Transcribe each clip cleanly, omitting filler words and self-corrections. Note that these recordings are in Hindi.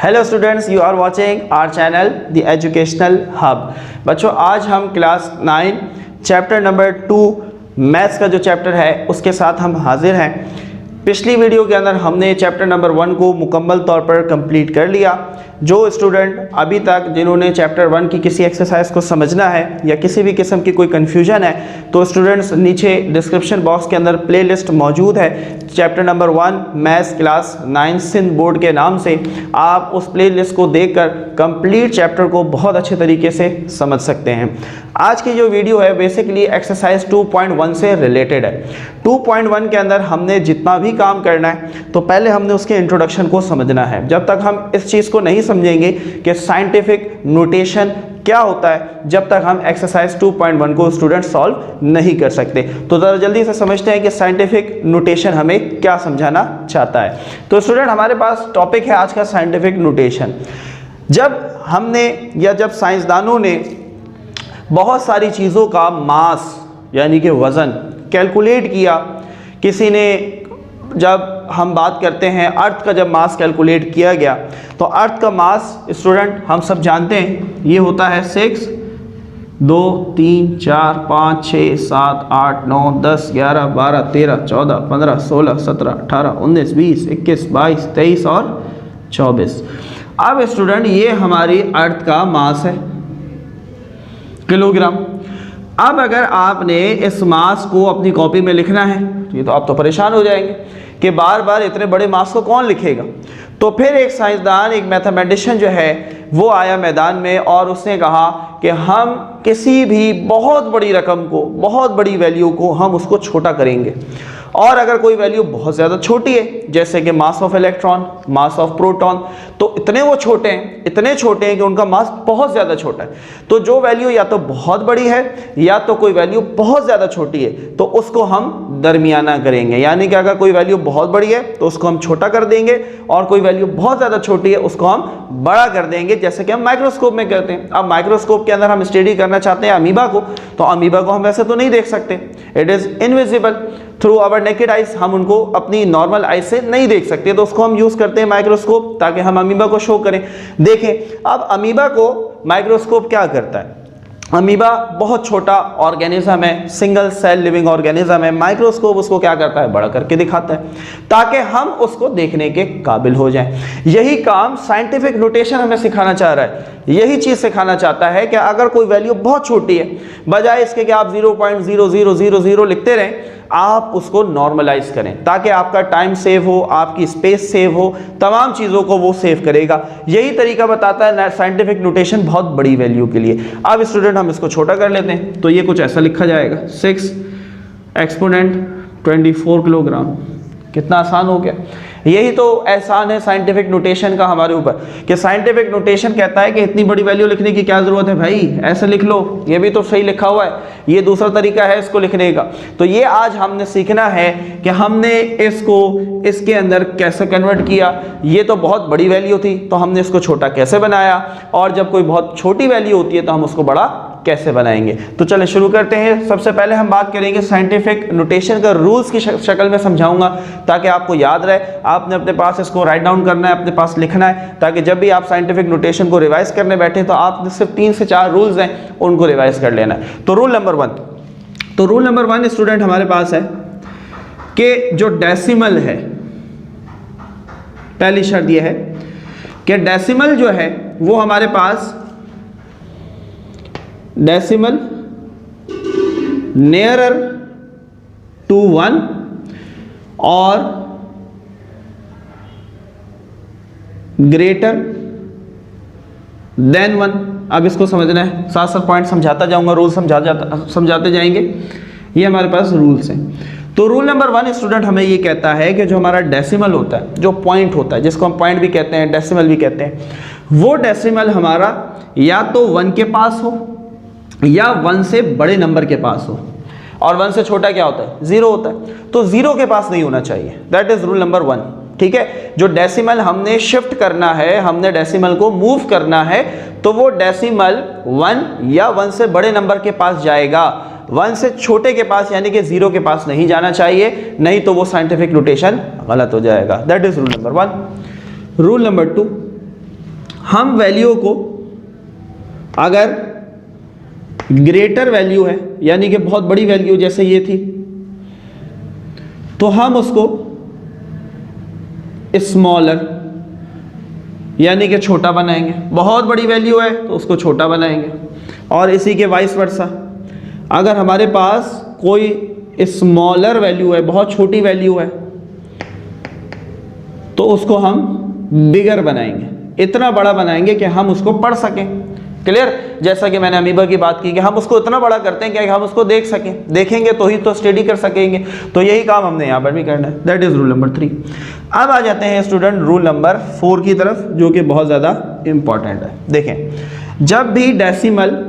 Hello students, you are watching our channel the educational hub. बच्चों, आज हम क्लास 9 चैप्टर नंबर 2 मैथ्स का जो चैप्टर है उसके साथ हम हाजिर हैं। पिछली वीडियो के अंदर हमने चैप्टर नंबर 1 को मुकम्मल तौर पर कंप्लीट कर लिया। जो स्टूडेंट अभी तक जिन्होंने चैप्टर 1 की किसी एक्सरसाइज को समझना है या किसी भी किस्म की कोई कन्फ्यूजन है तो स्टूडेंट्स नीचे डिस्क्रिप्शन बॉक्स के अंदर प्लेलिस्ट मौजूद है chapter number 1 maths class 9 Sindh board के नाम से। आप उस प्लेलिस्ट को देखकर कंप्लीट चैप्टर को बहुत अच्छे तरीके से समझ सकते हैं। आज की जो वीडियो है बेसिकली एक्सरसाइज 2.1 से रिलेटेड है। 2.1 के अंदर हमने जितना भी काम करना है तो पहले हमने उसके इंट्रोडक्शन को समझना है। जब तक हम इस चीज़ को नहीं समझेंगे कि साइंटिफिक नोटेशन क्या होता है, जब तक हम एक्सरसाइज 2.1 को स्टूडेंट सॉल्व नहीं कर सकते। तो ज़रा जल्दी से समझते हैं कि साइंटिफिक नोटेशन हमें क्या समझाना चाहता है। तो स्टूडेंट, हमारे पास टॉपिक है आज का साइंटिफिक नोटेशन। जब हमने या जब साइंसदानों ने बहुत सारी चीज़ों का मास यानी कि वज़न कैलकुलेट किया, किसी ने, जब हम बात करते हैं अर्थ का, जब मास कैलकुलेट किया गया तो अर्थ का मास स्टूडेंट हम सब जानते हैं ये होता है 6, 2, 3, 4, 5, 6, 7, 8, 9, 10, 11, 12, 13, 14, 15, 16, 17, 18, 19, 20, 21, 22, 23 और 24। अब स्टूडेंट ये हमारी अर्थ का मास है किलोग्राम। अब अगर आपने इस मास को अपनी कॉपी में लिखना है तो ये तो आप तो परेशान हो जाएंगे कि बार बार इतने बड़े मास को कौन लिखेगा। तो फिर एक साइंसदान, एक मैथमेटिशियन जो है वो आया मैदान में और उसने कहा कि हम किसी भी बहुत बड़ी रकम को, बहुत बड़ी वैल्यू को हम उसको छोटा करेंगे। और अगर कोई वैल्यू बहुत ज़्यादा छोटी है जैसे कि mass of electron, mass of proton, तो इतने वो छोटे हैं, इतने छोटे हैं कि उनका मास बहुत ज़्यादा छोटा है। तो जो वैल्यू या तो बहुत बड़ी है या तो कोई वैल्यू बहुत ज़्यादा छोटी है तो उसको हम दरमियाना करेंगे। यानी कि अगर कोई वैल्यू बहुत बड़ी है तो उसको हम छोटा कर देंगे और कोई वैल्यू बहुत ज़्यादा छोटी है उसको हम बड़ा कर देंगे, जैसे कि हम माइक्रोस्कोप में करते हैं। अब माइक्रोस्कोप के अंदर हम स्टडी करना चाहते हैं अमीबा को, तो अमीबा को हम वैसे तो नहीं देख सकते, it is invisible through our naked eyes, हम उनको अपनी नॉर्मल आइज से नहीं देख सकते, तो उसको हम यूज़ करते हैं माइक्रोस्कोप ताकि हम अमीबा को शो करें। देखें अब अमीबा को माइक्रोस्कोप क्या करता है। अमीबा बहुत छोटा ऑर्गेनिज्म है, सिंगल सेल लिविंग ऑर्गेनिज्म है। माइक्रोस्कोप उसको क्या करता है, बड़ा करके दिखाता है ताकि हम उसको देखने के काबिल हो जाएं। यही काम साइंटिफिक नोटेशन हमें सिखाना चाह रहा है, यही चीज़ सिखाना चाहता है कि अगर कोई वैल्यू बहुत छोटी है, बजाय इसके कि आप 0.0000 लिखते रहें, आप उसको नॉर्मलाइज करें ताकि आपका टाइम सेव हो, आपकी स्पेस सेव हो, तमाम चीज़ों को वो सेव करेगा। यही तरीका बताता है साइंटिफिक नोटेशन बहुत बड़ी वैल्यू के लिए। अब स्टूडेंट हम इसको छोटा कर लेते हैं तो ये कुछ ऐसा लिखा जाएगा 6 एक्सपोनेंट 24 किलोग्राम। कितना आसान हो गया। यही तो एहसान है साइंटिफिक नोटेशन का हमारे ऊपर कि साइंटिफिक नोटेशन कहता है कि इतनी बड़ी वैल्यू लिखने की क्या ज़रूरत है भाई, ऐसे लिख लो, ये भी तो सही लिखा हुआ है, ये दूसरा तरीका है इसको लिखने का। तो ये आज हमने सीखना है कि हमने इसको इसके अंदर कैसे कन्वर्ट किया। ये तो बहुत बड़ी वैल्यू थी तो हमने इसको छोटा कैसे बनाया, और जब कोई बहुत छोटी वैल्यू होती है तो हम उसको बड़ा कैसे बनाएंगे। तो चलें शुरू करते हैं। सबसे पहले हम बात करेंगे साइंटिफिक नोटेशन का रूल्स की शक्ल में समझाऊंगा ताकि आपको याद रहे। आपने अपने पास इसको राइट डाउन करना है, अपने पास लिखना है, ताकि जब भी आप साइंटिफिक नोटेशन को रिवाइज करने बैठे तो आप सिर्फ 3 से 4 रूल्स हैं उनको रिवाइज कर लेना है। तो रूल नंबर 1, तो रूल नंबर 1 स्टूडेंट हमारे पास है कि जो डेसिमल है, पहली शर्त यह है कि डेसिमल जो है वो हमारे पास डेसिमल नियरर टू 1 और ग्रेटर देन 1। अब इसको समझना है, साथ साथ पॉइंट समझाता जाऊंगा, रूल समझाते जाएंगे। ये हमारे पास रूल्स हैं। तो रूल नंबर 1 स्टूडेंट हमें ये कहता है कि जो हमारा डेसिमल होता है, जो पॉइंट होता है, जिसको हम पॉइंट भी कहते हैं, डेसिमल भी कहते हैं, वो डेसिमल हमारा या तो 1 के पास हो या 1 से बड़े नंबर के पास हो, और 1 से छोटा क्या होता है, 0 होता है। तो 0 के पास नहीं होना चाहिए, दैट इज रूल नंबर 1। ठीक है, जो डेसिमल हमने शिफ्ट करना है, हमने डेसिमल को मूव करना है, तो वो डेसिमल 1 या 1 से बड़े नंबर के पास जाएगा, 1 से छोटे के पास यानी कि 0 के पास नहीं जाना चाहिए, नहीं तो वो साइंटिफिक नोटेशन गलत हो जाएगा। That is rule number 1। Rule number 2, हम वैल्यू को अगर ग्रेटर वैल्यू है यानी कि बहुत बड़ी वैल्यू जैसे ये थी, तो हम उसको स्मॉलर यानी कि छोटा बनाएंगे। बहुत बड़ी वैल्यू है तो उसको छोटा बनाएंगे। और इसी के वाइस वर्सा, अगर हमारे पास कोई स्मॉलर वैल्यू है, बहुत छोटी वैल्यू है, तो उसको हम बिगर बनाएंगे, इतना बड़ा बनाएंगे कि हम उसको पढ़ सकें। क्लियर? जैसा कि मैंने अमीबा की बात की कि हम उसको इतना बड़ा करते हैं कि हम उसको देख सकें, देखेंगे तो ही तो स्टडी कर सकेंगे। तो यही काम हमने यहाँ पर भी करना है। That is rule number 3। अब आ जाते हैं स्टूडेंट रूल नंबर 4 की तरफ, जो कि बहुत ज़्यादा इंपॉर्टेंट है। देखें, जब भी decimal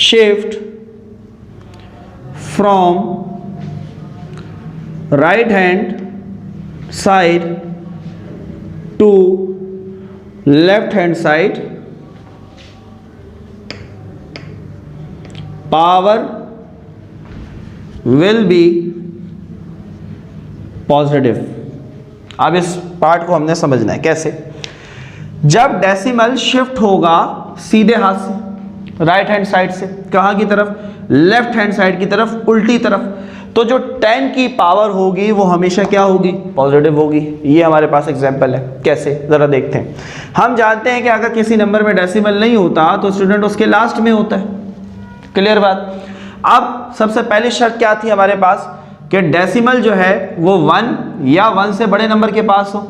shift from right hand side to left hand side, power will be positive. अब इस पार्ट को हमने समझना है कैसे। जब डेसिमल शिफ्ट होगा सीधे हाथ से राइट हैंड साइड से कहाँ की तरफ? लेफ्ट हैंड साइड की तरफ, उल्टी तरफ, तो जो 10 की पावर होगी वो हमेशा क्या होगी? पॉजिटिव होगी। ये हमारे पास एग्जांपल है। कैसे? ज़रा देखते हैं। हम जानते हैं कि अगर किसी नंबर में डेसिमल नहीं होता तो स्टूडेंट उसके लास्ट में होता है। क्लियर बात? अब सबसे पहली शर्त क्या थी हमारे पास कि डेसिमल जो है वो 1 या 1 से बड़े नंबर के पास हो।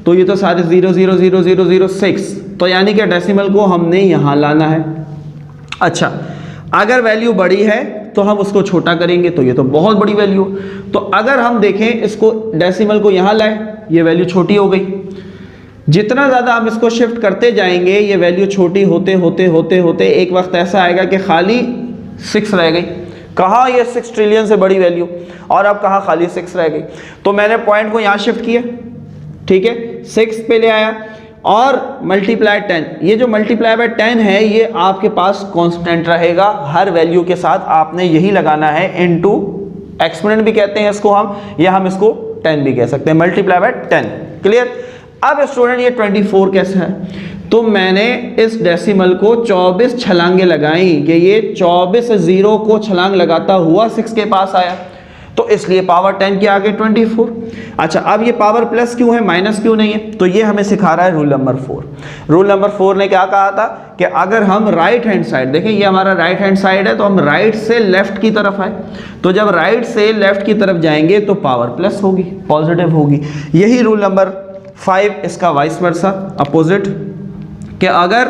तो ये तो सारे 0,000,006, तो यानी कि डेसिमल को हमने यहाँ लाना है। अच्छा, अगर वैल्यू बड़ी है तो हम उसको छोटा करेंगे, तो ये तो बहुत बड़ी वैल्यू। तो अगर हम देखें इसको डेसिमल को यहाँ लाए, ये वैल्यू छोटी हो गई। जितना ज़्यादा हम इसको शिफ्ट करते जाएंगे ये वैल्यू छोटी होते होते होते होते एक वक्त ऐसा आएगा कि खाली 6 रह गई। कहाँ? ये 6 ट्रिलियन से बड़ी वैल्यू, और अब कहाँ खाली 6 रह गई। तो मैंने पॉइंट को यहाँ शिफ्ट किया, ठीक है, 6 पे ले आया और मल्टीप्लाई 10। ये जो मल्टीप्लाई बाय 10 है ये आपके पास कांस्टेंट रहेगा हर वैल्यू के साथ। आपने यही लगाना है, इनटू एक्सपोनेंट भी कहते हैं इसको हम, या हम इसको 10 भी कह सकते हैं, मल्टीप्लाई बाय 10। क्लियर? अब स्टूडेंट ये 24 कैसे है? तो मैंने इस डेसिमल को 24 छलांगे लगाई कि ये 24 0 को छलांग लगाता हुआ 6 के पास आया, तो इसलिए पावर 10 के आगे 24। अच्छा, अब ये पावर प्लस क्यों है, माइनस क्यों नहीं है? तो ये हमें सिखा रहा है रूल नंबर 4। रूल नंबर 4 ने क्या कहा था कि अगर हम राइट हैंड साइड, देखें ये हमारा राइट हैंड साइड है, तो हम राइट से लेफ्ट की तरफ आए, तो जब राइट से लेफ्ट की तरफ जाएंगे तो पावर प्लस होगी, पॉजिटिव होगी। यही रूल नंबर 5 इसका वाइस वर्सा, अपोजिट, कि अगर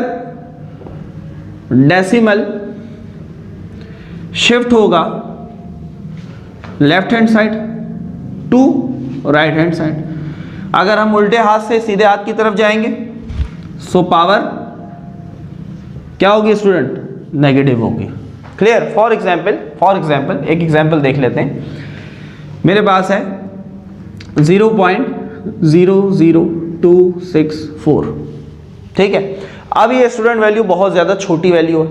डेसिमल शिफ्ट होगा left hand side to right hand side, अगर हम उल्टे हाथ से सीधे हाथ की तरफ जाएंगे सो पावर क्या होगी स्टूडेंट? नेगेटिव होगी। क्लियर? फॉर एग्जाम्पल एक एग्जाम्पल देख लेते हैं। मेरे पास है 0.00264, ठीक है। अब ये स्टूडेंट वैल्यू बहुत ज़्यादा छोटी वैल्यू है।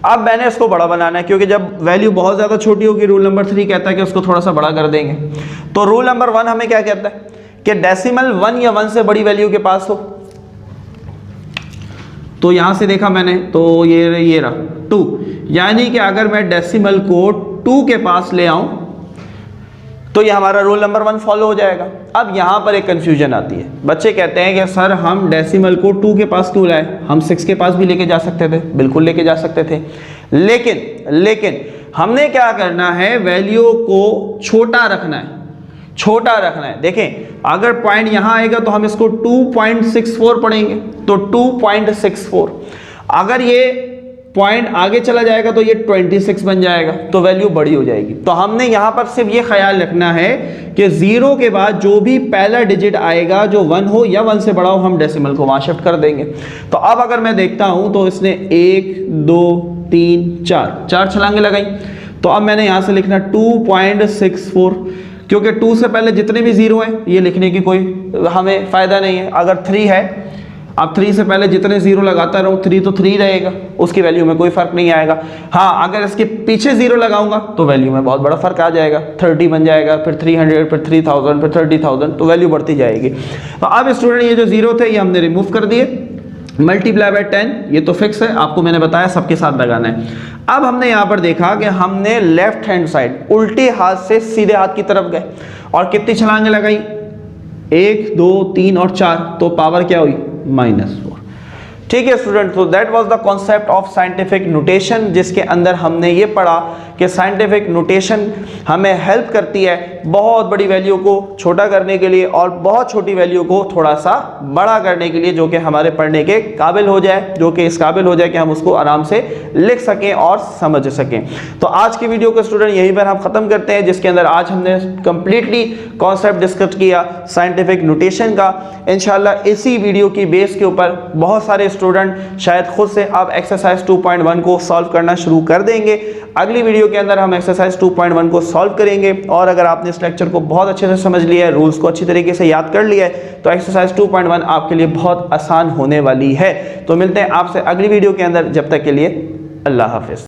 अब मैंने इसको बड़ा बनाना है, क्योंकि जब वैल्यू बहुत ज़्यादा छोटी होगी रूल नंबर 3 कहता है कि उसको थोड़ा सा बड़ा कर देंगे। तो रूल नंबर 1 हमें क्या कहता है कि डेसिमल 1 या 1 से बड़ी वैल्यू के पास हो। तो यहाँ से देखा मैंने तो ये रहा 2, यानी कि अगर मैं डेसिमल को 2 के पास ले आऊँ तो ये हमारा रूल नंबर 1 फॉलो हो जाएगा। अब यहाँ पर एक कंफ्यूजन आती है, बच्चे कहते हैं कि सर हम डेसिमल को 2 के पास क्यों लाए, हम 6 के पास भी लेके जा सकते थे। बिल्कुल लेके जा सकते थे, लेकिन हमने क्या करना है, वैल्यू को छोटा रखना है, देखें अगर पॉइंट यहाँ आएगा तो हम इसको 2.64 पढ़ेंगे, तो 2.64, अगर ये पॉइंट आगे चला जाएगा तो ये 26 बन जाएगा, तो वैल्यू बड़ी हो जाएगी। तो हमने यहाँ पर सिर्फ ये ख्याल रखना है कि 0 के बाद जो भी पहला डिजिट आएगा जो 1 हो या 1 से बड़ा हो, हम डेसिमल को वहाँ शिफ्ट कर देंगे। तो अब अगर मैं देखता हूँ तो इसने 1 2 3 4 छलांगे लगाई, तो अब मैंने यहाँ से लिखना 2.64, क्योंकि 2 से पहले जितने भी 0 हैं ये लिखने की कोई हमें फ़ायदा नहीं है। अगर 3 है, अब 3 से पहले जितने जीरो लगाता रहूँ 3 तो 3 रहेगा, उसकी वैल्यू में कोई फर्क नहीं आएगा। हाँ, अगर इसके पीछे जीरो लगाऊंगा तो वैल्यू में बहुत बड़ा फर्क आ जाएगा, 30 बन जाएगा, फिर 300, फिर 3000, फिर 30,000, तो वैल्यू बढ़ती जाएगी। तो अब स्टूडेंट ये जो जीरो थे ये हमने रिमूव कर दिए, मल्टीप्लाई बाय 10 ये तो फिक्स है, आपको मैंने बताया सबके साथ लगाना है। अब हमने यहाँ पर देखा कि हमने लेफ्ट हैंड साइड उल्टे हाथ से सीधे हाथ की तरफ गए और कितनी छलांगे लगाई, 1 2 3 और 4, तो पावर क्या हुई -4। ठीक है स्टूडेंट, तो that was the concept of scientific notation, जिसके अंदर हमने ये पढ़ा कि साइंटिफिक नोटेशन हमें हेल्प करती है बहुत बड़ी वैल्यू को छोटा करने के लिए और बहुत छोटी वैल्यू को थोड़ा सा बड़ा करने के लिए, जो कि हमारे पढ़ने के काबिल हो जाए, जो कि इस काबिल हो जाए कि हम उसको आराम से लिख सकें और समझ सकें। तो आज की वीडियो को स्टूडेंट यहीं पर हम ख़त्म करते हैं, जिसके अंदर आज हमने कंप्लीटली कॉन्सेप्ट डिस्कस किया साइंटिफिक नोटेशन का। इंशाल्लाह इसी वीडियो की बेस के ऊपर बहुत सारे स्टूडेंट शायद खुद से अब एक्सरसाइज 2.1 को सॉल्व करना शुरू कर देंगे। अगली वीडियो के अंदर हम एक्सरसाइज 2.1 को सॉल्व करेंगे, और अगर आपने इस लेक्चर को बहुत अच्छे से समझ लिया है, रूल्स को अच्छी तरीके से याद कर लिया है, तो एक्सरसाइज 2.1 आपके लिए बहुत आसान होने वाली है। तो मिलते हैं आपसे अगली वीडियो के अंदर, जब तक के लिए अल्लाह हाफिज।